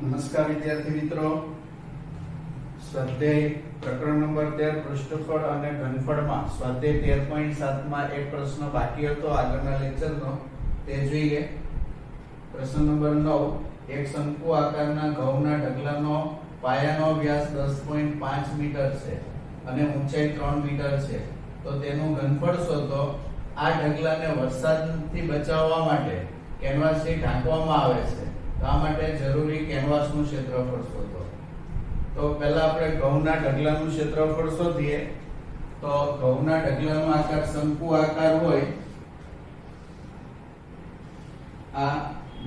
નમસ્કાર વિદ્યાર્થી મિત્રો, સ્વાધ્યાય પ્રકરણ નંબર 13 પૃષ્ઠફળ અને ઘનફળમાં સ્વાધ્યાય 13.7 માં એક પ્રશ્ન બાકી હતો આગળના લેક્ચરનો, તે જોઈએ. પ્રશ્ન નંબર 9, એક શંકુ આકારના ઘઉંના ઢગલાનો પાયાનો વ્યાસ 10.5 મીટર છે અને ઊંચાઈ 3 મીટર છે, તો તેનું ઘનફળ શોધો. આ ઢગલાને વરસાદથી બચાવવા માટે કેનવાસથી ઢાંકવામાં આવે છે, તો આ માટે જરૂરી કેનવાસનું ક્ષેત્રફળ શોધો. તો પહેલા આપણે ઘઉંના ઢગલાનું ક્ષેત્રફળ શોધીએ. તો ઘઉંના ઢગલાનો આકાર શંકુ આકાર હોય. આ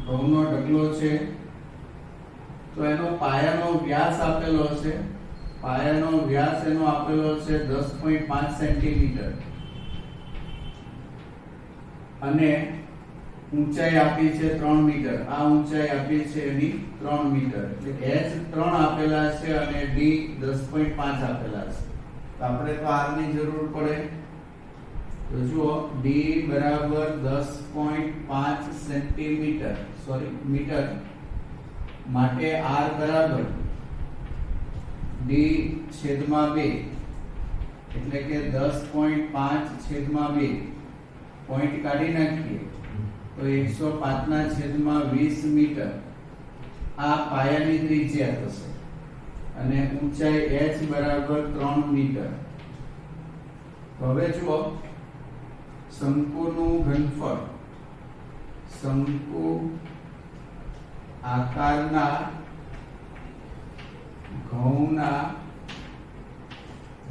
ઘઉંનો ઢગલો છે, તો એનો પાયાનો વ્યાસ આપેલો છે. પાયાનો વ્યાસ એનો આપેલો છે 10.5 સેન્ટીમીટર અને ઊંચાઈ આપી છે 3 મીટર. આ ઊંચાઈ આપી છે એની 3 મીટર, એટલે h 3 આપેલા છે અને d 10.5 આપેલા છે. તો આપણે તો r ની જરૂર પડે. તો જુઓ, d બરાબર 10.5 સેન્ટીમીટર મીટર માટે r બરાબર d છેદમાં 2, એટલે કે 10.5 છેદમાં 2. પોઈન્ટ કાઢી નાખીએ તો 105 ના છેદમાં 20 મીટર આ પાયાની ત્રિજ્યા થશે અને ઊંચાઈ h બરાબર 3 મીટર. તો હવે જુઓ, શંકુનું ઘનફળ. શંકુ આકારના ઘઉંના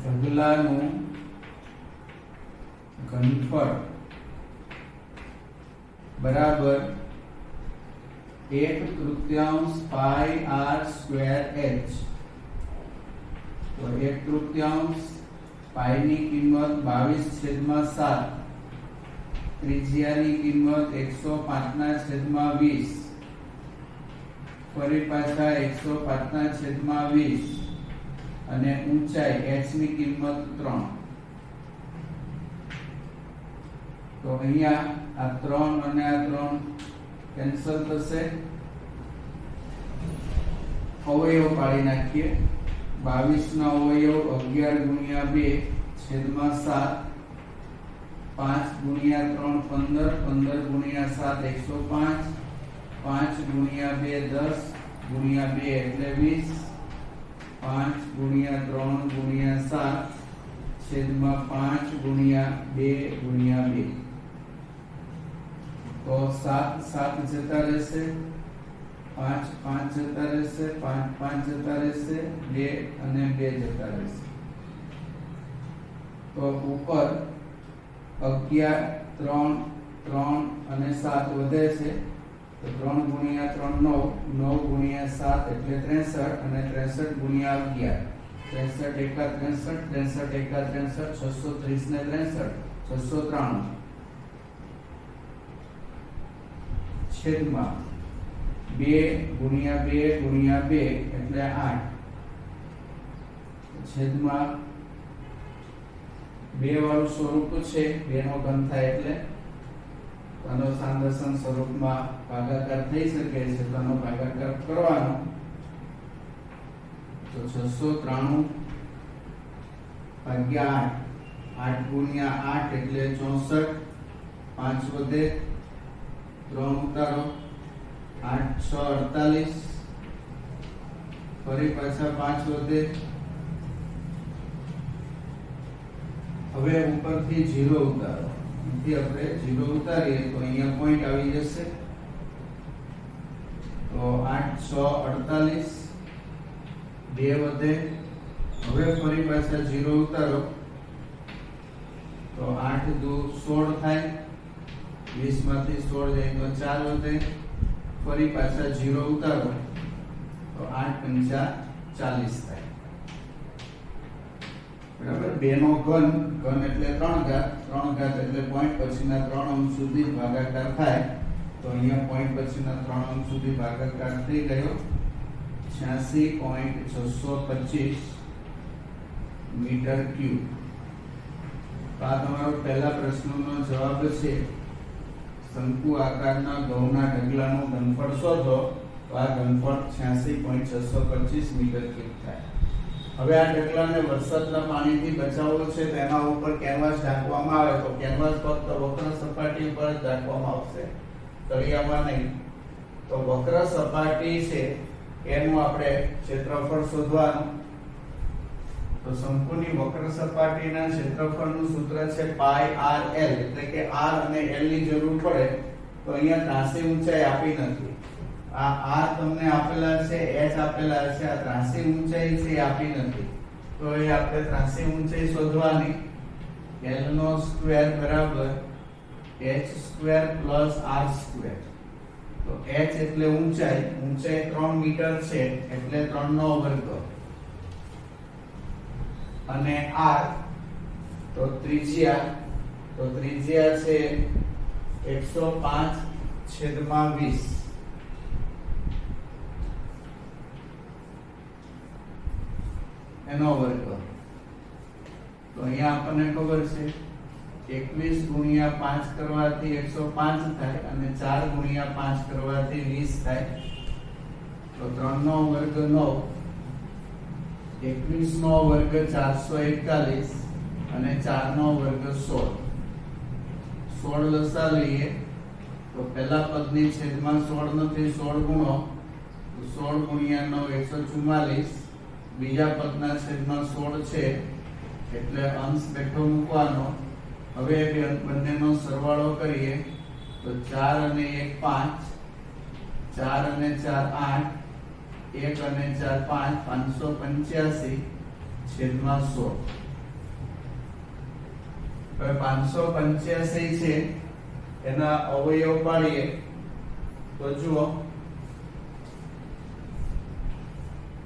ઢગલાનું ઘનફળ બરાબર 1/3 પાઈ r સ્ક્વેર h. તો 1/3 પાઈ ની કિંમત 22/7, ત્રિજ્યાની કિંમત 105 ના છેદમાં 20, ફરી પાછા 105 ના છેદમાં 20 અને ઊંચાઈ h ની કિંમત 3. તો અહીંયા આ 3 અને આ 3 કેન્સલ થશે. અવયવ પાડી નાખીએ. 22 ના અવયવ 11 ગુણ્યા 2 છેદમાં 7, 5 ગુણ્યા 3 15, 15 ગુણ્યા 7 105, 5 ગુણ્યા 2 10, ગુણ્યા 2 એટલે 20, 5 ગુણ્યા 3 ગુણ્યા 7 છેદમાં 5 ગુણ્યા 2 ગુણ્યા 2. તો 7 7 જતા રહેશે, 5 5 જતા રહેશે, 5 5 જતા રહેશે, 2 અને 2 જતા રહેશે. તો ઉપર 11 3 3 અને 7 વધે છે, તો 3 ગુણ્યા 3 9, 9 ગુણ્યા 7 એટલે 63 અને 63 ગુણ્યા 11, 63 એકા 63, 63 એકા 63, 630 ને 63 693 છેદમાં 2 ગુણ્યા 2 ગુણ્યા 2 એટલે 8 છેદમાં 2 વાળું સ્વરૂપ છે, 2 નો ઘન થાય એટલે આનો સાંદર્શન સ્વરૂપમાં ભાગાકાર થઈ શકે છે, તો આનો ભાગાકાર કરવાનો. તો 693 ભાગ્યા 8, 8 ગુણ્યા 8 એટલે 64, 5 વધે, 3 ઉતારો, 8 6 48, ફરી પાછા 5 વધે. હવે ઉપરથી 0 ઉતારો. અહીંથી આપણે 0 ઉતારીએ તો અહીંયા પોઈન્ટ આવી જશે. તો 8 6 48, 2 વધે. હવે ફરી પાછા 0 ઉતારો તો 8 દુ 16 થાય, 20 માંથી 16 જાય તો 4 વધે. ફરી પાછા 0 ઉતારો તો 8 પંચા 40 થાય. બરાબર. 2 નો ઘન, ઘન એટલે 3 ઘાત, 3 ઘાત એટલે પોઈન્ટ પછીના 3 અંક સુધી ભાગાકાર થાય. તો અહીંયા પોઈન્ટ પછીના 3 અંક સુધી ભાગાકાર થઈ ગયો. 86.625 મીટર ક્યુબ. તો આ તમારો પહેલા પ્રશ્નનો જવાબ છે. શંકુ આકારના ઘઉંના ઢગલાનું ઘનફળ શોધો. તો તો આ ઘનફળ 86.625 મીટર ક્યુબ થાય. હવે આ ઢગલાને વરસાદના પાણીથી બચાવવો છે, તેના ઉપર કેનવાસ ઢાંકવામાં આવે તો કેનવાસ ફક્ત વક્ર સપાટી પર જ ઢાંકવામાં આવશે, તળિયામાં નહીં. તો વક્ર સપાટી છે એનું આપણે ક્ષેત્રફળ શોધવાનું. તો શંકુની વક્ર સપાટીના ક્ષેત્રફળનું સૂત્ર છે પાઈ r l, એટલે કે r અને l ની જરૂર પડે તો અહીંયા ત્રાંસી ઊંચાઈ આપી નથી. આ r તમને આપેલા છે, h આપેલા છે, આ ત્રાંસી ઊંચાઈ છે આપી નથી. તો એ આપણે ત્રાંસી ઊંચાઈ શોધવાની. l નો સ્ક્વેર બરાબર h square plus r square. તો h એટલે ઊંચાઈ, ઊંચાઈ 3 મીટર છે એટલે 3 નો વર્ગ, અને r તો ત્રિજ્યા છે 105/20 એનો વર્ગ. તો અહીંયા આપણને ખબર છે 21 ગુણ્યા 5 કરવાથી 105 થાય અને 4 ગુણ્યા 5 કરવાથી 20 થાય. તો 3 નો વર્ગ 9, 21 નો વર્ગ 441 અને 4 નો વર્ગ 16. 16 લસા લઈએ તો પહેલા પદની છેદમાં 16 નથી, 16 ગુણો તો 16 ગુણ્યા 9 144. બીજા પદના છેદમાં 16 છે એટલે અંશ બેઠો મૂકવાનો. હવે બંનેનો સરવાળો કરીએ તો 4 અને 1 5, 4 અને 4 8, 1 અને 4 5, 585 છેદમાં 16. હવે 585 છે એના અવયવ પાડીએ તો જુઓ,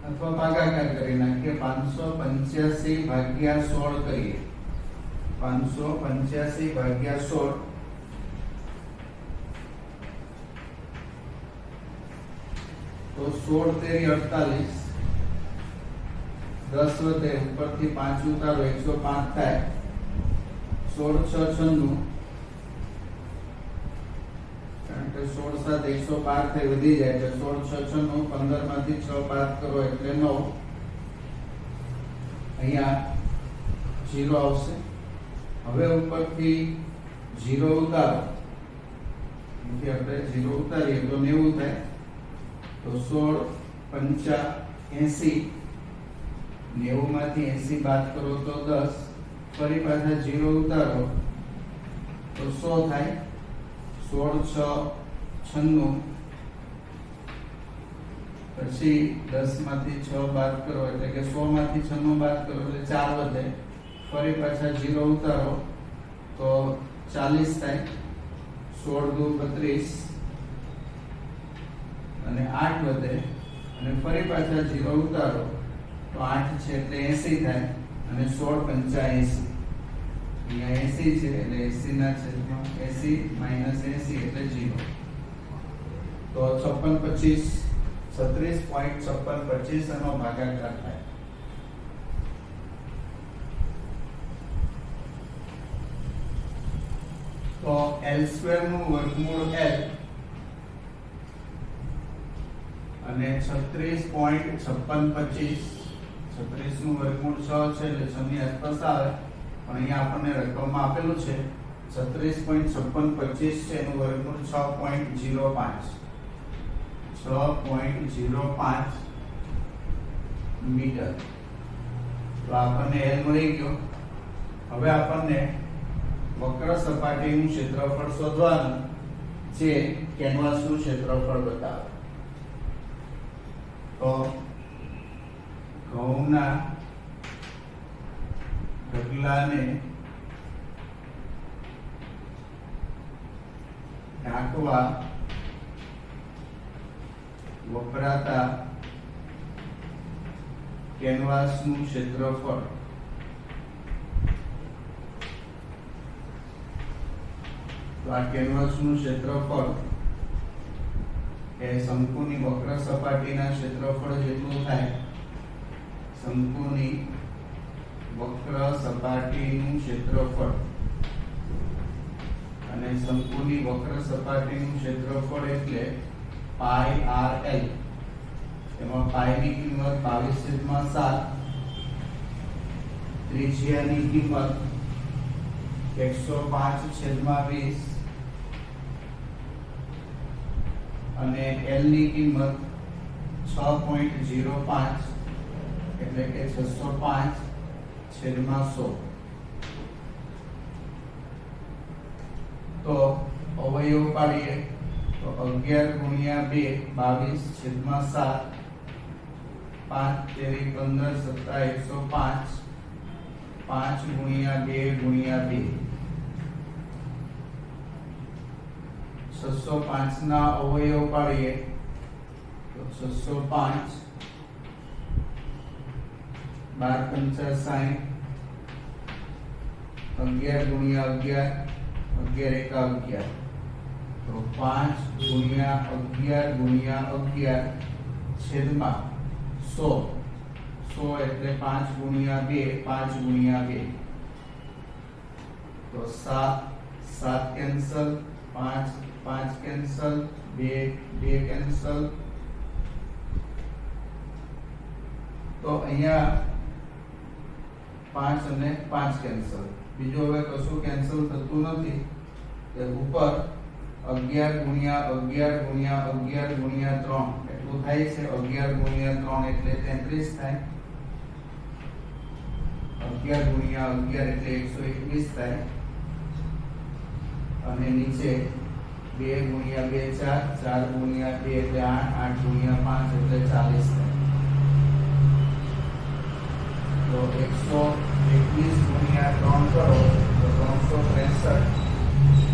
અથવા ભાગાકાર કરી નાખીએ. 585 ભાગ્યા 16 કરીએ. 585 ભાગ્યા 16 તો 16 તેરી 48, 10 વધે ઉપરથી 5 ઉતારો 105 થાય. 16 6 96, કારણ કે 16 7 112 થઈ વધી જાય એટલે 16 6 96, 15 માંથી 6 બાદ કરો એટલે 9. અહીંયા 0 આવશે. હવે ઉપરથી 0 ઉતારો, એટલે આપણે 0 ઉતારીએ તો 90 થાય. તો 16 5 80, 90 માંથી 80 બાદ કરો તો 10. ફરી પાછા 0 ઉતારો તો 100 થાય. 16 6 96, પછી 10 માંથી 6 બાદ કરો એટલે કે 100 માંથી 96 બાદ કરો એટલે 4 વધે. ફરી પાછા 0 ઉતારો તો 40 થાય. 16 દુ 32 અને 8 વધે, અને ફરી પાછા 0 ઉતારો તો 8 છે એટલે 80 થાય, અને 16 85. અહીંયા 80 છે એટલે 80 ના છેદમાં 80 માઈનસ 80 એટલે 0. તો 56 25 36.5625 નો ભાગાકાર થાય. તો l² નું વર્ગમૂળ l અને 36.5625, 36 નું વર્ગમૂળ 6 છે એટલે 6 ની આસપાસ આવે, પણ અહીંયા આપણને રકમમાં આપેલું છે 36.5625 છે, એનું વર્ગમૂળ 6.05 મીટર. તો આપણને l મળી ગયો. હવે આપણને વક્ર સપાટીનું ક્ષેત્રફળ શોધવાનું છે, કેનવાસનું ક્ષેત્રફળ બતાવે. તો ઘઉંના ઢગલાને ઢાંકવા વપરાતા કેનવાસનું ક્ષેત્રફળ તો આ કેનવાસનું ક્ષેત્રફળ એ શંકુની વક્ર સપાટીના ક્ષેત્રફળ જેટલું થાય. શંકુની વક્ર સપાટીનું ક્ષેત્રફળ, અને શંકુની વક્ર સપાટીનું ક્ષેત્રફળ એટલે પાઈ આર એલ, એમાં પાઈ ની કિંમત 22/7, ત્રિજ્યાની કિંમત 105/20 અને એલ ની કિંમત 6.05 એટલે કે 605/100. તો અવયવ પાડીએ તો 11 × 2 22/7, 5 તેરી 15 17 105, 5 × 2 × 2, 605 ના અવયવ પાડીએ તો 605, 12 × 5 = 11 × 11, 11 × 11, તો 5 × 11 × 11 છેદમાં 100, 100 એટલે 5 × 2, 5 × 2, તો 7, 7 કેન્સલ, 5, 5 કેન્સલ, 2, 2 કેન્સલ. તો અહીંયા 5 અને 5 કેન્સલ. બીજું હવે કશું કેન્સલ થતું નથી. તે ઉપર 11 × 11 × 11 × 3 એટલું થાય છે. 11 × 3 એટલે 33 થાય. 11 × 11 એટલે 121 થાય. અને નીચે 2 × 2 4, 4 × 2 એટલે 8, 8 × 5 એટલે 40 થાય. તો 121 × 3 કરો તો 363,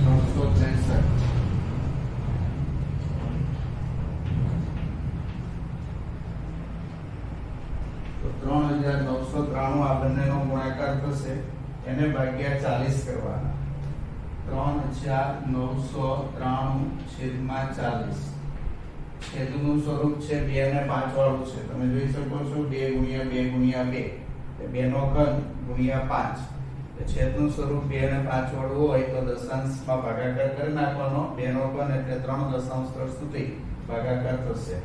363. તો 3993 આ બંનેનો ગુણાકાર થશે, એને ભાગ્યા 40 કરવાના. 3993/40. છેદનું સ્વરૂપ છે 2 અને 5 વાળું છે. તમે જોઈ શકો છો 2 × 2 × 2, 2 નો ઘન ગુણ્યા 5. છેદનું સ્વરૂપ 2 અને 5 વાળું હોય તો દશાંશમાં ભાગાકાર કરી નાખવાનો. 2 નો ઘન એટલે 3 દશાંશ સ્થળ સુધી ભાગાકાર થશે.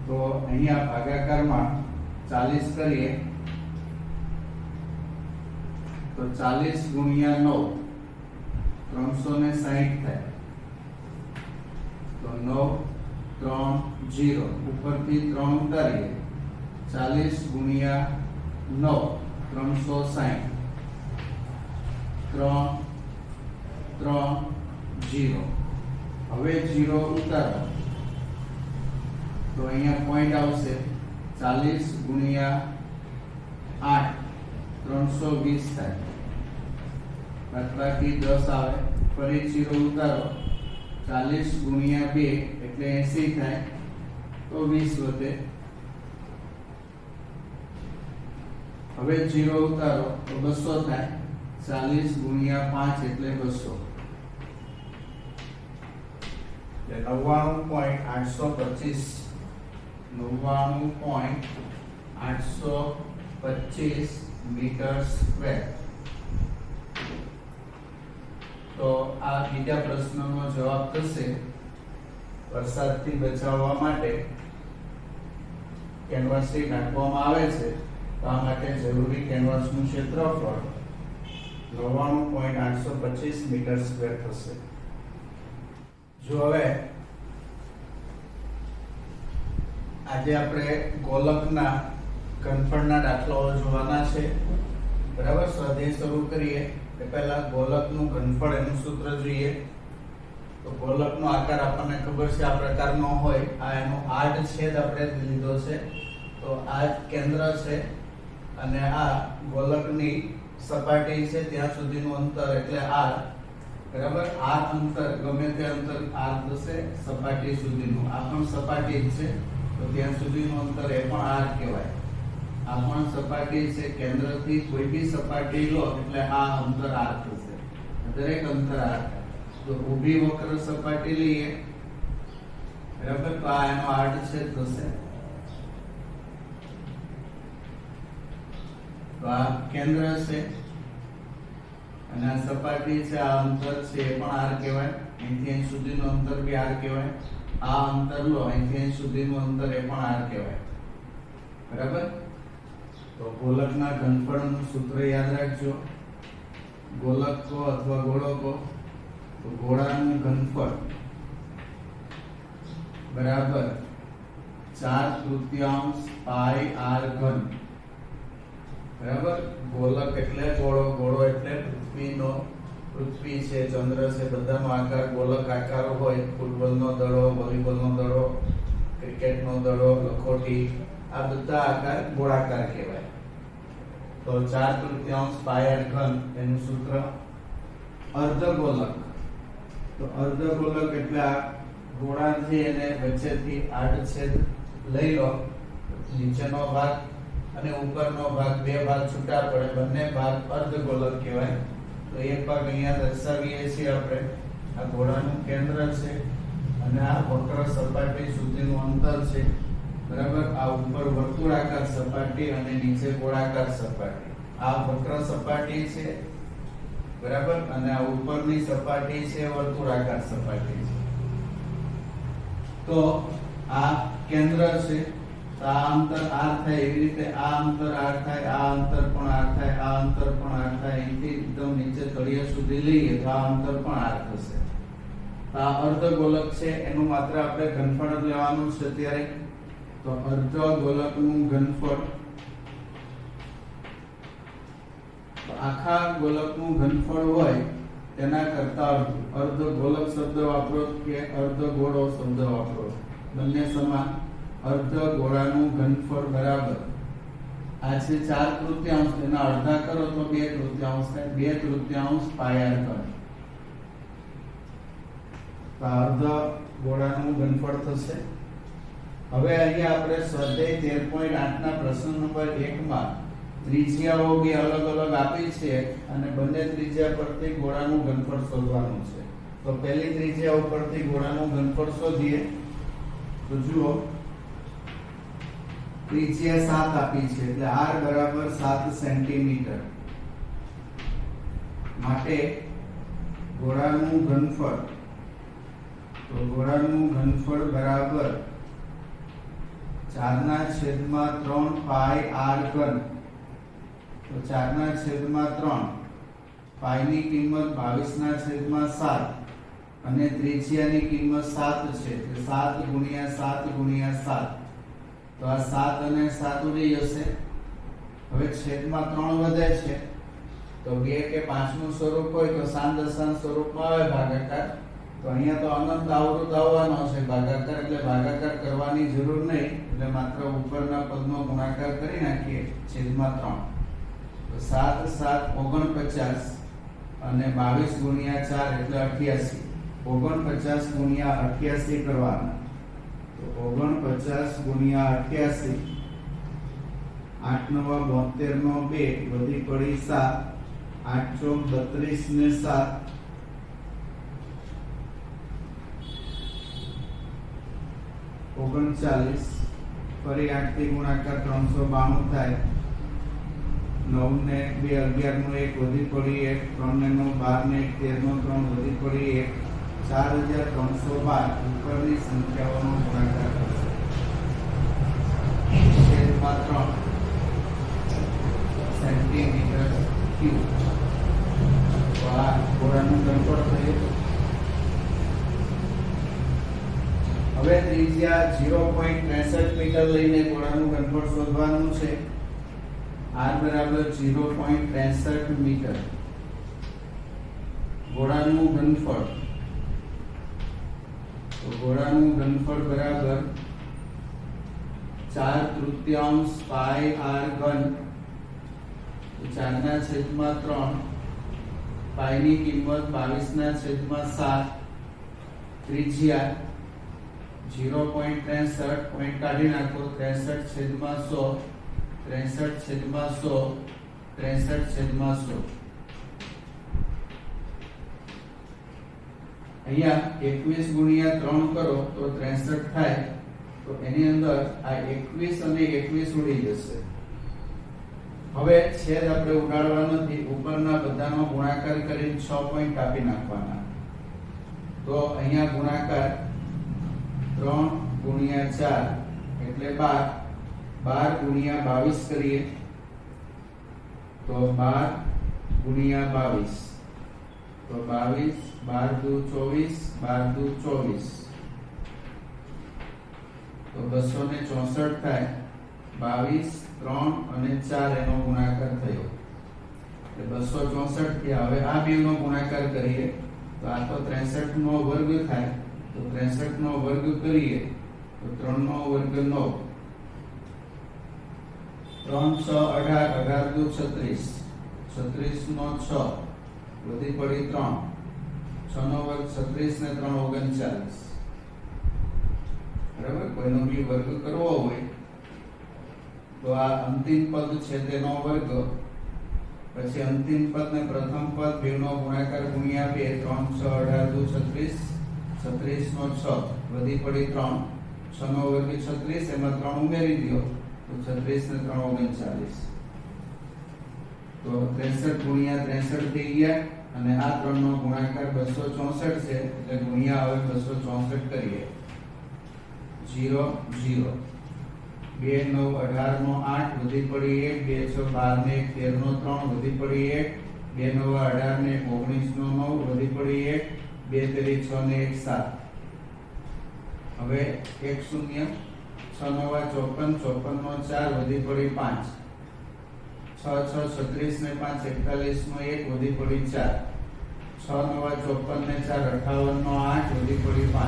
તો અહીંયા ભાગાકારમાં 40 કરીએ તો 40 × 9 360 થાય. તો 9 3 0 ઉપરથી 3 ઉતારીએ. 40 × 9 360, 3 3 0. હવે 0 ઉતારો તો અહીંયા પોઈન્ટ આવશે. 40 × 8 320 થાય. બાદબાકી 10 આવે. ફરી 0 ઉતારો. 40 × 2 એટલે 80 થાય. તો 20 વધે. હવે 0 ઉતારો તો 200 થાય. 40 × 5 એટલે 200. એટલે 99.825, 99.825 મીટર સ્ક્વેર. તો આ બીજા પ્રશ્નનો જવાબ થશે. વરસાદથી બચાવવા માટે કેનવાસથી ઢાંકવામાં આવે છે. તો આ માટે જરૂરી કેનવાસનું ક્ષેત્રફળ 99.825 મીટર સ્ક્વેર થશે. જો હવે આજે આપણે ગોલકના ઘનફળના દાખલાઓ જોવાના છે. બરાબર, સ્વાધ્યાય શરૂ કરીએ તે પહેલા ગોલકનું ઘનફળ એનું સૂત્ર જોઈએ. તો ગોલકનો આકાર આપણને ખબર છે આ પ્રકારનો હોય. આ એનો આડ છેદ આપણે લીધો છે. તો આ કેન્દ્ર છે અને આ ગોલકની સપાટી છે ત્યાં સુધીનું અંતર એટલે r. બરાબર, આ અંતર ગમે તે અંતર r થશે સપાટી સુધીનું. આ પણ સપાટી જ છે તો ત્યાં સુધીનું અંતર એ પણ r કહેવાય. આ પણ સપાટી છે. કેન્દ્રથી કોઈ બી સપાટી લો એટલે આ અંતર r થશે. દરેક અંતર r. તો ઊભી વક્ર સપાટી લઈએ. બરાબર, તો આ એનો આડછેદ થશે. તો આ કેન્દ્ર છે અને આ સપાટી છે. આ અંતર છે એ પણ r કહેવાય. અહીંથી અહીં સુધીનું અંતર બી r કહેવાય. આ અંતર લો, અહીંથી અહીં સુધીનું અંતર એ પણ r કહેવાય. બરાબર? તો ગોલકના ઘનફળનું સૂત્ર યાદ રાખજો. ગોલક કો અથવા ગોળો કો, તો ગોળાનું ઘનફળ બરાબર 4/3 પાઈ r ઘન. બરાબર? ગોલક એટલે ગોળો, ગોળો એટલે પૃથ્વીનો, પૃથ્વી છે, ચંદ્ર છે, બધાનો આકાર ગોલક આકાર હોય. ફૂટબોલનો દડો, વોલીબોલનો દડો, ક્રિકેટનો દડો, લખોટી, આ બધા આકાર ગોળાકાર કહેવાય. તો 4/3 પાઈ r ઘન એનું સૂત્ર. અર્ધગોલક, તો અર્ધગોલક એટલે આ ગોળા છે એને વચ્ચેથી આડછેદ લઈ લો, નીચેનો ભાગ અને ઉપરનો ભાગ, બે ભાગ છૂટા પડે, બંને ભાગ અર્ધગોલક કહેવાય. તો એક ભાગ અહીંયા દર્શાવીએ છીએ આપણે. આ ગોળાનું કેન્દ્ર છે અને આ વક્ર સપાટી સુધીનું અંતર છે. બરાબર? આ ઉપર વર્તુળાકાર સપાટી અને નીચે ગોળાકાર સપાટી. આ વક્ર સપાટી છે. બરાબર? અને આ ઉપરની સપાટી છે વર્તુળાકાર સપાટી છે. તો આ કેન્દ્ર છે. તો આ અંતર r થાય, એવી રીતે આ અંતર r થાય, આ અંતર પણ r થાય, આ અંતર પણ r થાય. અહીંથી એકદમ નીચે તળિયા સુધી લઈએ તો આ અંતર પણ r થશે. તો આ અર્ધગોલક છે, એનું માત્ર આપણે ઘનફળ જ લેવાનું છે અત્યારે. તો અર્ધગોલકનું ઘનફળ, તો આખા ગોલકનું ઘનફળ હોય તેના કરતા અર્ધગોલક શબ્દ વાપરો કે અર્ધગોળો શબ્દ વાપરો, બંને સમાન. અર્ધગોળાનું ઘનફળ બરાબર આ છે 4/3, એના અડધા કરો તો 2/3 થાય. 2/3 પાઈ r ઘન. તો અર્ધગોળાનું ઘનફળ થશે. હવે અહીંયા આપણે સ્વાધ્યાય 13.8 ના પ્રશ્ન નંબર 1 માં ત્રિજ્યાઓ બે અલગ અલગ આપી છે અને બંને ત્રિજ્યા પરથી ગોળાનું ઘનફળ શોધવાનું છે. તો પહેલી ત્રિજ્યા ઉપરથી ગોળાનું ઘનફળ શોધીએ. તો જુઓ, ત્રિજ્યા 7 આપી છે એટલે r બરાબર 7 સેન્ટીમીટર. માટે ગોળાનું ઘનફળ, તો ગોળાનું ઘનફળ બરાબર 4/3 પાઈ r ઘન. તો 4/3 પાઈ ની કિંમત 22/7 અને ત્રિજ્યાની કિંમત 7 છે એટલે 7 ગુણ્યા 7 ગુણ્યા 7. તો આ 7 અને 7 ઉડી જશે. હવે છેદમાં 3 વધે છે તો 2 કે 5 નું સ્વરૂપ હોય તો સાન દશાંશ સ્વરૂપમાં આવે ભાગાકાર. તો અહીંયા તો અનંત આવૃત આવવાનો છે ભાગાકાર, એટલે ભાગાકાર કરવાની જરૂર નહીં, એટલે માત્ર ઉપરના પદનો ગુણાકાર કરી નાખીએ છેદમાં 3. તો 7 7 49 અને 22 ગુણ્યા 4 એટલે 88. 49 ગુણ્યા 88 કરવાના. તો 49 ગુણ્યા 88, 8 9 72 નો 2 વધી પડી 7, 8 ચોક 32 ને 7 39. ફરી 8 થી ગુણાકાર 392 થાય. 9 ને 2 11 નો 1 વધી પડી 1, 3 ને 9 12 ને 1 13 નો 3 વધી પડી 1, 4312 ઉપરની સંખ્યાઓનો ગુણાકાર થશે. છેદમાં 3 સેન્ટીમીટર ક્યુબ. તો આ ગોળાનું ઘનફળ થયું. હવે ત્રિજ્યા 0.63 મીટર લઈને ગોળાનું ઘનફળ શોધવાનું છે. r બરાબર 0.63 મીટર. ગોળાનું ઘનફળ, તો ગોળાનું ઘનફળ બરાબર 4/3 પાઈ r ઘન. 4/3 પાઈ ની કિંમત 22/7. ત્રિજ્યા 0.63 પોઈન્ટ કાઢી નાખો. 63/100, 63/100, 63/100. અહીંયા 21 ગુણ્યા 3 કરો તો 63 થાય. તો એની અંદર આ 21 અને 21 ઉડી જશે. હવે છેદ આપણે ઉડાડવા નથી, ઉપરના બધાનો ગુણાકાર કરીને 6 પોઈન્ટ કાપી નાખવાના. તો અહીંયા ગુણાકાર 3 ગુણ્યા 4 એટલે 12. 12 ગુણ્યા 22 કરીએ તો 12 ગુણ્યા 22 તો 22 12 દુ 24 12 દુ 24 તો 264 થાય. 22 3 અને 4 એનો ગુણાકાર થયો એટલે 264 થી હવે આ બેનો ગુણાકાર કરીએ તો આ તો 63 નો વર્ગ થાય તો 63 નો વર્ગ કરીએ તો 3 નો વર્ગ 9 3 6 18 18 દુ 36 36 નો 6 વધી પડી 3 6 નો વર્ગ 36 ને 3 39. બરાબર. કોઈનો બી વર્ગ કરવો હોય તો આ અંતિમ પદ છે તેનો વર્ગ પછી અંતિમ પદ ને પ્રથમ પદ બેનો ગુણાકાર ગુણ્યા 2 3 6 18 દુ 36 36 નો 6 વધી પડી 3 6 નો વર્ગ 36 એમાં 3 ઉમેરી દો તો 36 ને 3 39 તો 63 ગુણ્યા 63 થઈ ગયા અને આ 3 નો ગુણાકાર 264 છે એટલે ગુણ્યા હવે 264 કરીએ 0 0 2 9 18 નો 8 વધી પડી 1 2 6 12 ને 13 નો 3 વધી પડી 1 2 9 18 ને 19 નો 9 વધી પડી 1 2 3 6 ને 1 7 હવે 1 0 6 9 54 54 નો 4 વધી પડી 5 6 6 36 ને 5 41 નો 1 વધી પડી 4 6 9 54 ને 4 58 નો 8 વધી પડી 5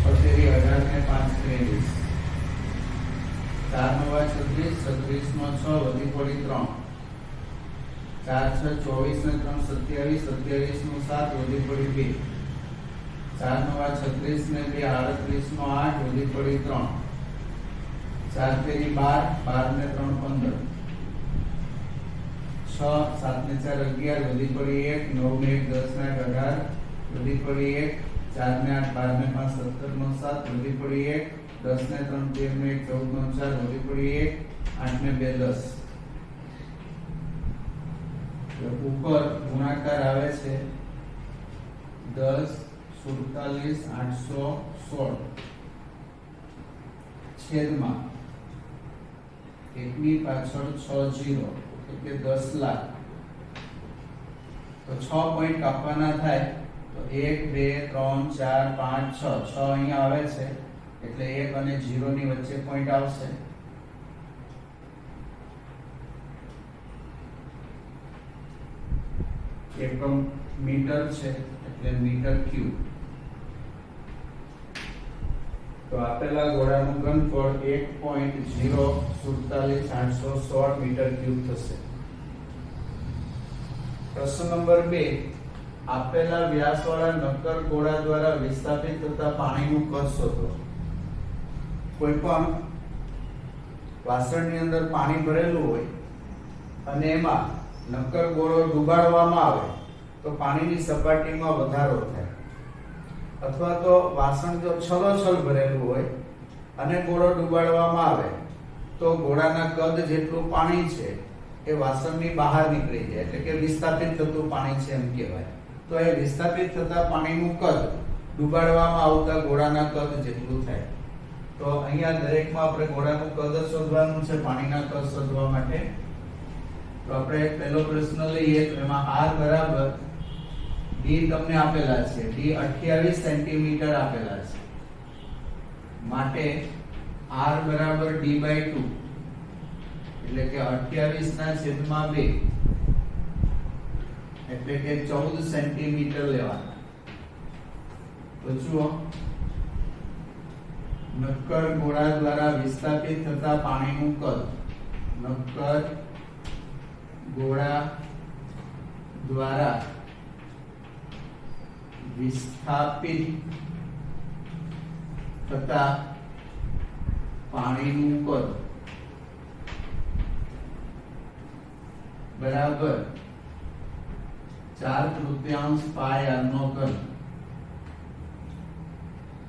18 ને 5 23 4 9 36 36 નો 6 વધી પડી 3 4 6 24 ને 3 27 27 નો 7 વધી પડી 2 4 9 36 ને 2 38 નો 8 વધી પડી 3 4 તેરી 12 12 ને 3 15 6 7 ને 4 11 વધી પડી 1 9 ને 1 10 ને 18 વધી પડી 1 4 ને 8 12 ને 5 17 નો 7 વધી પડી 1 10 ને 3 13 ને 1 14 નો 4 વધી પડી 1 8 ને 2 10 તો ઉપર ગુણાકાર આવે છે 10 47 816 છેદમાં 1 ની પાછળ 6 0 એટલે 10 લાખ તો 6 પોઈન્ટ કાપવાના થાય તો 1 2 3 4 5 6 6 અહીંયા આવે છે એટલે 1 અને 0 ની વચ્ચે પોઈન્ટ આવશે એકમ મીટર છે એટલે મીટર ક્યુબ તો આપેલા ગોળાનું ઘનફળ 1.047816 મીટર ક્યુબ થશે. પ્રશ્ન નંબર 2 આપેલા વ્યાસવાળા નક્કર ગોળા દ્વારા વિસ્થાપિત થતા પાણીનું કદ શોધો. કોઈ પણ વાસણની અંદર પાણી ભરેલું હોય અને એમાં નક્કર ગોળો ડુબાડવામાં આવે તો પાણીની સપાટીમાં વધારો થાય અથવા તો વાસણ જો છલોછલ ભરેલું હોય અને ગોળો ડુબાડવામાં આવે તો ગોળાના કદ જેટલું પાણી છે એ વાસણની બહાર નીકળી જાય એટલે કે વિસ્થાપિત થતું પાણી છે એમ કહેવાય. તો એ વિસ્થાપિત થતા પાણીનું કદ ડુબાડવામાં આવતા ગોળાના કદ જેટલું થાય. તો અહીંયા દરેકમાં આપણે ગોળાનું કદ શોધવાનું છે પાણીના કદ શોધવા માટે. તો આપણે પહેલો પ્રશ્ન લઈએ તો એમાં r બરાબર d તમને આપેલા છે d 28 સેન્ટીમીટર આપેલા છે માટે r બરાબર d/2 એટલે કે 28 ના છેદમાં 2 એટલે કે 14 સેન્ટીમીટર લેવાના. તો જુઓ નક્કર ગોળા દ્વારા વિસ્થાપિત થતા પાણીનું કદ નક્કર ગોળા દ્વારા વિસ્થાપિત થતા પાણીનું કદ બરાબર 4/3 પાઈ r નો કદ.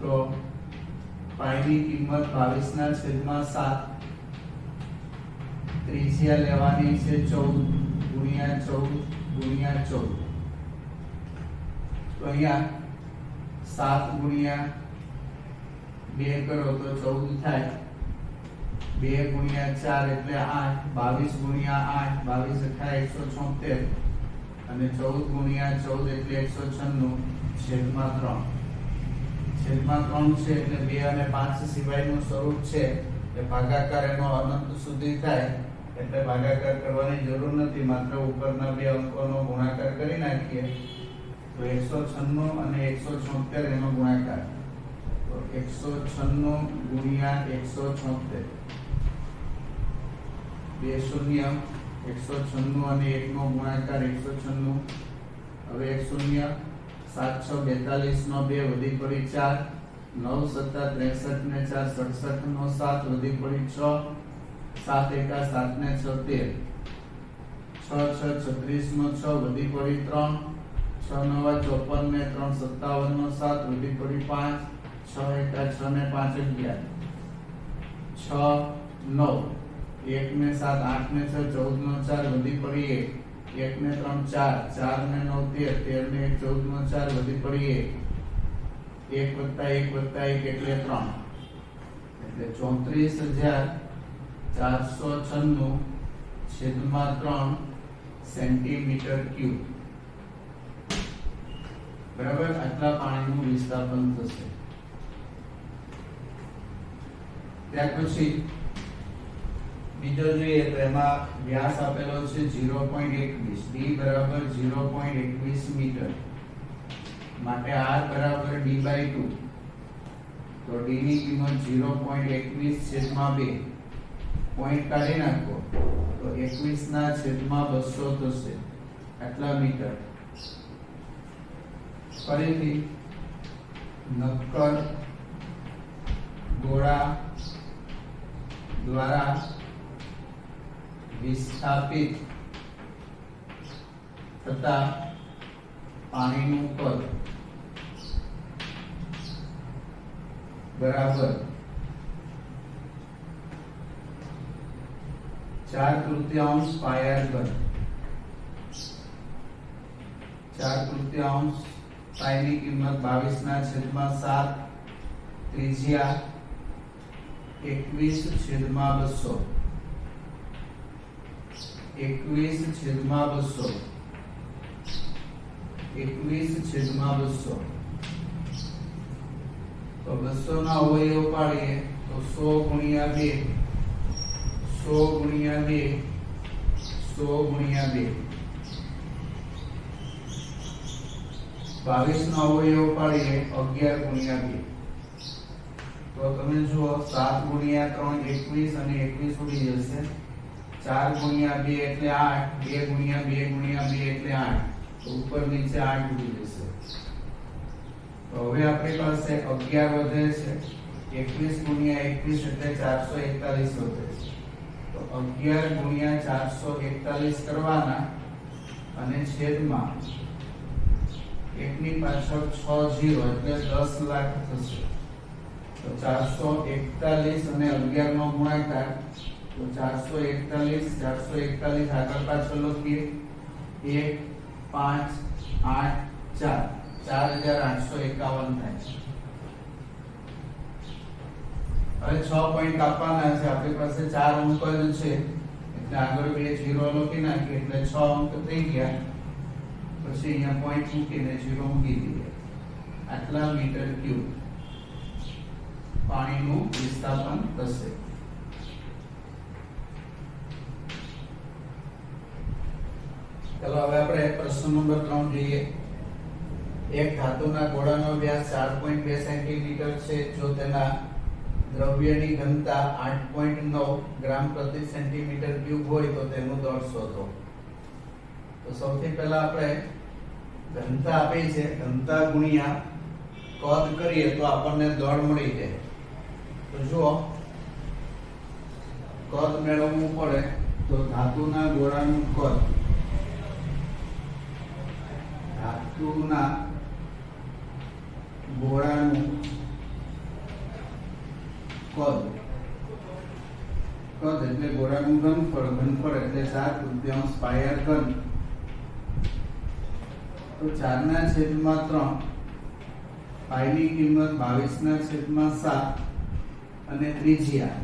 તો પાઈ ની કિંમત 22 ના છેદમાં 7 ત્રિજ્યા લેવાની છે 14 ગુણ્યા 14 ગુણ્યા 14 તો અહીંયા 7 ગુણ્યા 2 કરો તો 14 થાય 2 ગુણ્યા 4 એટલે 8 22 ગુણ્યા 8 22 176 અને 14 ગુણ્યા 14 એટલે 196 છેદમાં 3 છેદમાં 3 છે એટલે 2 અને 5 સિવાયનું સ્વરૂપ છે એ ભાગાકાર એનો અનંત સુધી થાય એટલે ભાગાકાર કરવાની જરૂર નથી, માત્ર ઉપરના બે અંકોનો ગુણાકાર કરી નાખીએ તો 196 અને 176 એનો ગુણાકાર, તો 196 ગુણ્યા 176 બે શૂન્ય 196 અને 1 નો ગુણાકાર 196, હવે 1 શૂન્ય 7 6 42 નો 2 વધી પડી 4 9 7 63 ને 4 67 નો 7 વધી પડી 6 7 એકા 7 ને 6 13 6 6 36 નો 6 વધી પડી 3 6 9 54 ને 3 57 નો 7 વધી પડી 5 6 એકા 6 ને 5 11 6 9 1 ને 7 8 ને 6 14 નો 4 વધી પડી 1 1 ને 3 4 4 ને 9 13 13 ને 1 14 નો 4 વધી પડી 1 1 1 એટલે 3 એટલે 34,496 છેદમાં 3 સેન્ટીમીટર ક્યુબ, બરાબર. આટલા પાણીનું વિસ્થાપન થશે. ત્યાર પછી બીજો જોઈએ તો એમાં વ્યાસ આપેલો છે 0.21, d બરાબર 0.21 મીટર, માટે r બરાબર d/2, તો d ની કિંમત 0.21 છેદમાં 2, પોઈન્ટ કાઢી નાખો તો 21 ના છેદમાં 200 થશે, આટલા મીટર. ફરીથી નક્કર ગોળા દ્વારા વિસ્થાપિત થતા પાણીનું કદ બરાબર 4/3 પાયર ઘન. 4/3 પાઈ ની કિંમત 22 ના છેદમાં 7, ત્રિજ્યા 21 છેદમાં 200, 21 છેદમાં 200, 21 છેદમાં 200. તો 200 ના અવયવ પાડીએ તો 100 ગુણ્યા 2, 100 ગુણ્યા 2, 100 ગુણ્યા 2. 22 નો અવયવ પાડીએ 11 ગુણ્યા 2. તો તમે જુઓ 7 ગુણ્યા 3 21 અને 21 ઉડી જશે. 4 ગુણ્યા 2 એટલે 8, 2 ગુણ્યા 2 ગુણ્યા 2 એટલે 8, તો ઉપર નીચે 8 ઉડી જશે. તો હવે આપણી પાસે 11 વધે છે, 21 ગુણ્યા 21 એટલે 441 વધે છે. તો 11 ગુણ્યા 441 કરવાના અને છેદમાં 1 ની પાછળ 6 0 એટલે 10 લાખ થશે. તો 441 અને 11 નો ગુણાકાર, તો 441 આગળ પાછળ લખીએ 1 5 8 4 4851 થાય. હવે 6 પોઈન્ટ આપવાના છે, આપણી પાસે 4 અંક જ છે એટલે આગળ બે 0 લખી નાખીએ એટલે 6 અંક થઈ ગયા. પછી અહીંયા પોઈન્ટ મૂકીને 0 મૂકી દઈએ. આટલા મીટર ક્યુબ પાણીનું વિસ્થાપન થશે. ચાલો હવે આપણે પ્રશ્ન નંબર 3 જોઈએ. એક ધાતુના ગોળાનો વ્યાસ 4.2 સેન્ટીમીટર છે. જો તેના દ્રવ્યની ઘનતા 8.9 ગ્રામ પ્રતિ સેન્ટીમીટર ક્યુબ હોય તો તેનું દળ શોધો. તો સૌથી પહેલા આપણે ઘનતા આપી છે, ઘનતા ગુણ્યા કદ કરીએ તો આપણને દળ મળી જાય. તો જુઓ કદ મેળવવું પડે તો ધાતુના ગોળાનું કદ, ધાતુના ગોળાનું કદ એટલે ગોળાનું ઘનફળ એટલે 4/3 પાયર ઘન. તો 4 ના છેદમાં 3 પાઈ ની કિંમત 22/7 અને ત્રિજ્યા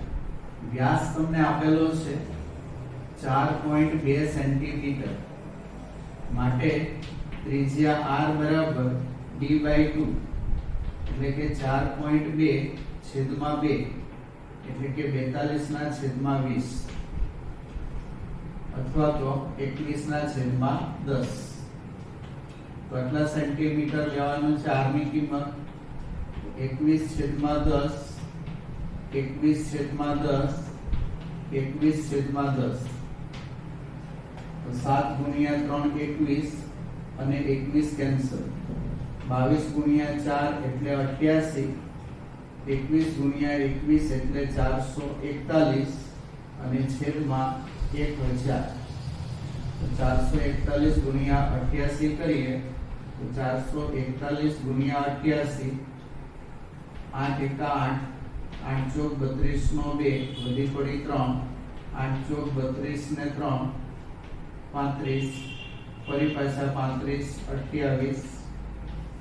વ્યાસ તમને આપેલો છે 4.2 સેન્ટીમીટર માટે ત્રિજ્યા r બરાબર d/2 એટલે કે 4.2/2 એટલે કે 42/20 અથવા તો 21/10 તો આટલા સેન્ટીમીટર લેવાનું છે r ની કિંમત 21/10 21/10 21/10 તો 7 ગુણ્યા 3 21 અને 21 કેન્સલ 22 ગુણ્યા 4 એટલે 88 21 ગુણ્યા 21 એટલે 441 અને છેદમાં 1000 તો 441 ગુણ્યા 88 કરીએ તો 441 ગુણ્યા 88 8 એકા 8 8 ચોક 32 નો 2 વધી પડી 3 8 ચોક 32 ને 3 35 ફરી પાછા 35 28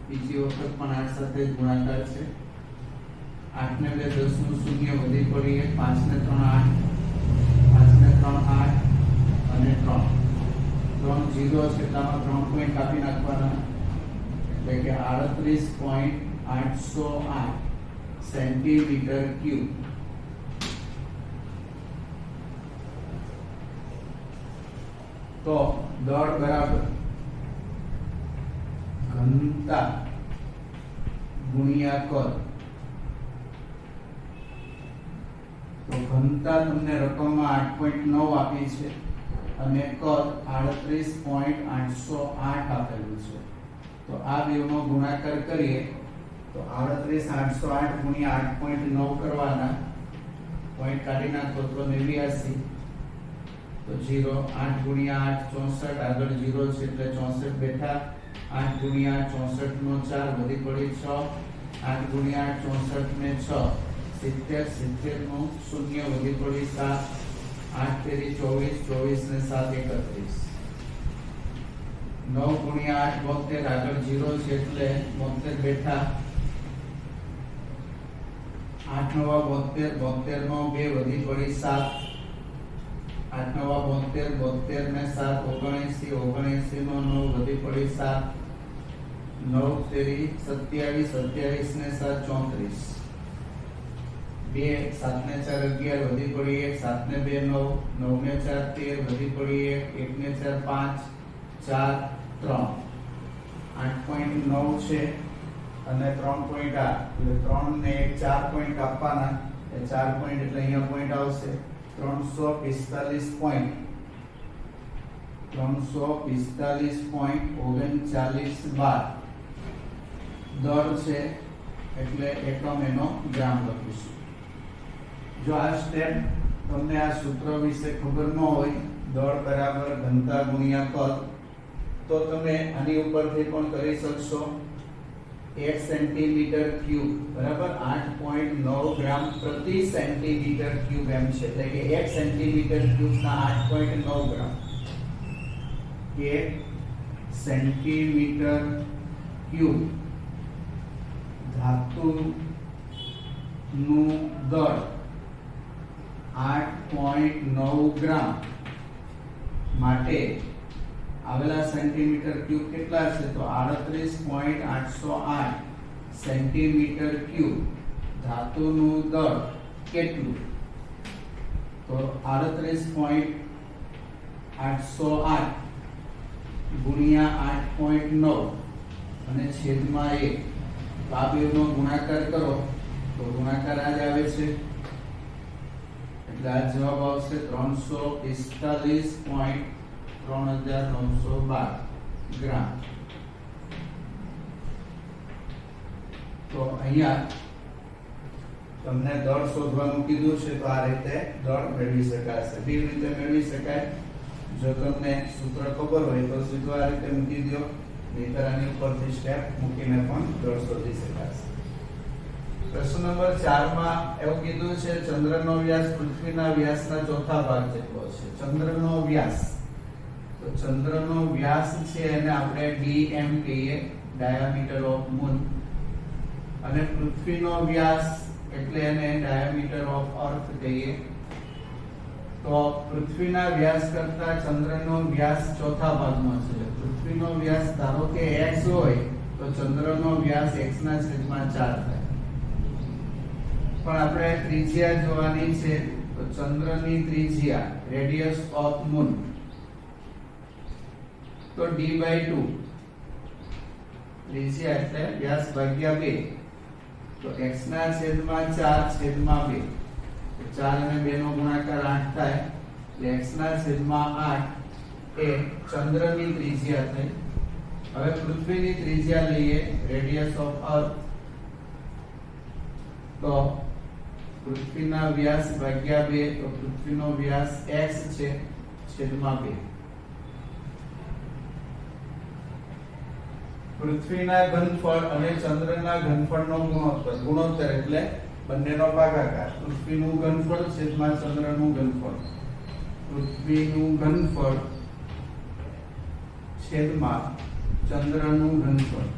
બીજી વખત પણ 8 સાથે જ ગુણાકાર છે 8 ને 2 10 નું શૂન્ય વધી પડી 5 ને 3 8 5 ને 3 8 અને 3 0 છે એટલામાં 3 પોઈન્ટ કાપી નાખવાના એટલે કે 38.808 સેન્ટીમીટર ક્યુબ તો દળ બરાબર ઘનતા ગુણ્યા કદ તો ઘનતા તમને રકમમાં 8.9 આપી છે અને કદ 38.808 આપેલું છે તો આ બેનો ગુણાકાર કરીએ તો 38.808 ગુણ્યા 8.9 કરવાના પોઈન્ટ કાઢી નાખો તો 89 તો 0 8 ગુણ્યા 8 64 આગળ 0 છે એટલે 64 બેઠા 8 ગુણ્યા 64 નો 4 વધી પડી 6 8 ગુણ્યા 64 ને 6 70 70 નો શૂન્ય વધી પડી 7 8 તેરી 24 24 ને 7 31 9 ગુણ્યા 8 72 આગળ 0 છે એટલે 72 બેઠા 8 નવા 72 72 નો 2 વધી પડી 7 8 નવા 72 72 ને 7 79 79 નો 9 વધી પડી 7 9 તેરી 27 27 ને 7 34 2 7 ને 4 11 વધી પડી 1 7 ને 2 9 9 ને 4 13 વધી પડી 1 1 ને 4 5 4 3 8.9 છે અને 3 પોઈન્ટ આ એટલે 3 ને 4 પોઈન્ટ આપવાના એ 4 પોઈન્ટ એટલે અહીંયા પોઈન્ટ આવશે 345.39 બાર દળ છે એટલે એકમ એનો ગ્રામ લખીશું જો આ સ્ટેપ તમને આ સૂત્ર વિશે ખબર ન હોય દળ બરાબર ઘનતા ગુણ્યા કદ તો તમે આની ઉપરથી પણ કરી શકશો 1 સેન્ટીમીટર ક્યુબ બરાબર 8.9 ગ્રામ પ્રતિ સેન્ટીમીટર ક્યુબ એમ છે એટલે કે 1 સેન્ટીમીટર ક્યુબ ના 8.9 ગ્રામ 1 સેન્ટીમીટર ક્યુબ ધાતુ નું દળ 8.9 ગ્રામ માટે આવેલા સેન્ટીમીટર ક્યુબ કેટલા છે તો 38.808 સેન્ટીમીટર ક્યુબ ધાતુનું દળ કેટલું તો 38.808 ગુણ્યા 8.9 અને છેદમાં 1 આ બેનો ગુણાકાર કરો તો ગુણાકાર આ જ આવે છે એટલે આ જવાબ આવશે 345.3912 ગ્રામ તો અહીંયા તમને દળ શોધવાનું કીધું છે તો આ રીતે દળ મેળવી શકાશે બે રીતે મેળવી શકાય જો તમને સૂત્ર ખબર હોય તો સીધું આ રીતે મૂકી દો નહીંતર આની ઉપરથી સ્ટેપ મૂકીને પણ દળ શોધી શકાશે પ્રશ્ન નંબર 4 માં એવું કીધું છે ચંદ્રનો વ્યાસ પૃથ્વીના વ્યાસના ચોથા ભાગ જેટલો છે ચંદ્રનો વ્યાસ તો ચંદ્રનો વ્યાસ છે એને આપણે dm કહીએ ડાયામીટર ઓફ મૂન અને પૃથ્વીનો વ્યાસ એટલે એને ડાયામીટર ઓફ અર્થ કહીએ. તો પૃથ્વીના વ્યાસ કરતા ચંદ્રનો વ્યાસ ચોથા ભાગમાં છે. પૃથ્વીનો વ્યાસ ધારો કે x હોય તો ચંદ્રનો વ્યાસ x ના છેદમાં 4 થાય. પણ આપણે ત્રિજ્યા જોવાની છે તો ચંદ્રની ત્રિજ્યા રેડિયસ ઓફ મૂન તો d/2 ત્રિજ્યા એટલે વ્યાસ ભાગ્યા 2 તો x ના છેદમાં 4 છેદમાં 2 4 અને 2 નો ગુણાકાર 8 થાય એટલે x ના છેદમાં 8 એ ચંદ્રની ત્રિજ્યા થઈ. હવે પૃથ્વીની ત્રિજ્યા લઈએ રેડિયસ ઓફ અર્થ તો પૃથ્વીના વ્યાસ ભાગ્યા 2 તો પૃથ્વીનો વ્યાસ x છે છેદમાં 2. પૃથ્વીના ઘનફળ અને ચંદ્રના ઘનફળનો ગુણોત્તર એટલે બંનેનો ભાગાકાર. પૃથ્વીનું ઘનફળ છેદમાં ચંદ્રનું ઘનફળ. પૃથ્વીનું ઘનફળ છેદમાં ચંદ્રનું ઘનફળ.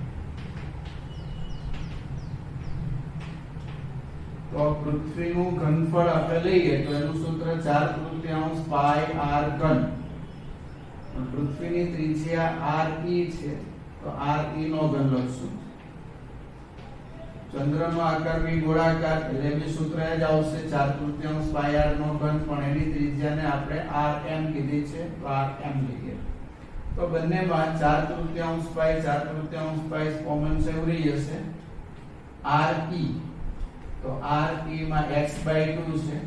તો પૃથ્વીનું ઘનફળ આપણે લઈએ તો એનું સૂત્ર 4/3 પાઈ r ઘન. પૃથ્વીની ત્રિજ્યા re છે તો re નો ઘન લખશું. ચંદ્રનો આકાર બી ગોળાકાર એટલે બી સૂત્ર જ આવશે 4/3 પાઈ r નો ઘન. પણ એની ત્રિજ્યાને આપણે rm કીધી છે તો rm લઈએ. તો બંનેમાં 4/3 પાઈ 4/3 પાઈ કોમન છે ઉડી જશે. re તો re માં x/2 છે.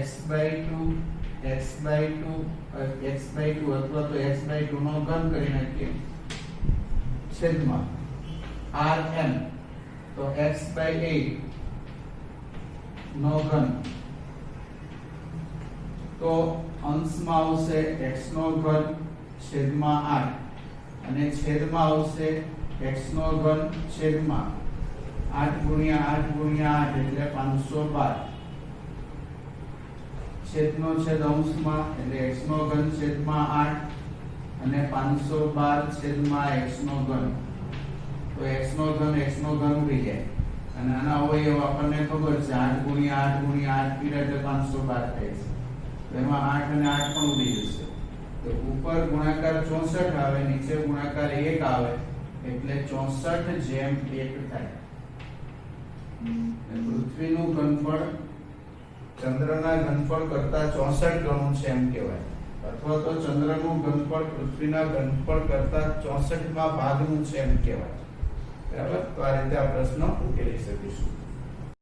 x/2 અથવા તો x/2 નો ઘન કરી નાખીએ છેદમાં rm તો x/8 નો ઘન. તો અંશમાં આવશે x નો ઘન છેદમાં 8 અને છેદમાં આવશે x નો ઘન છેદમાં 8 એટલે 512. છેદનો છેદ અંશમાં એટલે x નો ઘન છેદમાં 8 અને 512 છેદમાં x નો ઘન. તો x નો ઘન ઉડી જાય અને આના અવયવ આપણને ખબર છે 8 પીડા એટલે 512 થાય છે. તો એમાં 8 અને 8 પણ ઉડી જશે. તો ઉપર ગુણાકાર 64 આવે, નીચે ગુણાકાર 1 આવે એટલે 64/1 થાય. પૃથ્વીનું ઘનફળ ચંદ્રના ઘનફળ કરતા 64 ગણું છે એમ કહેવાય. અથવા તો ચંદ્રનું ઘનફળ પૃથ્વીના ઘનફળ કરતા 64માં ભાગનું છે એમ કહેવાય. બરાબર? તો આ રીતે આ પ્રશ્ન ઉકેલી શકીશું.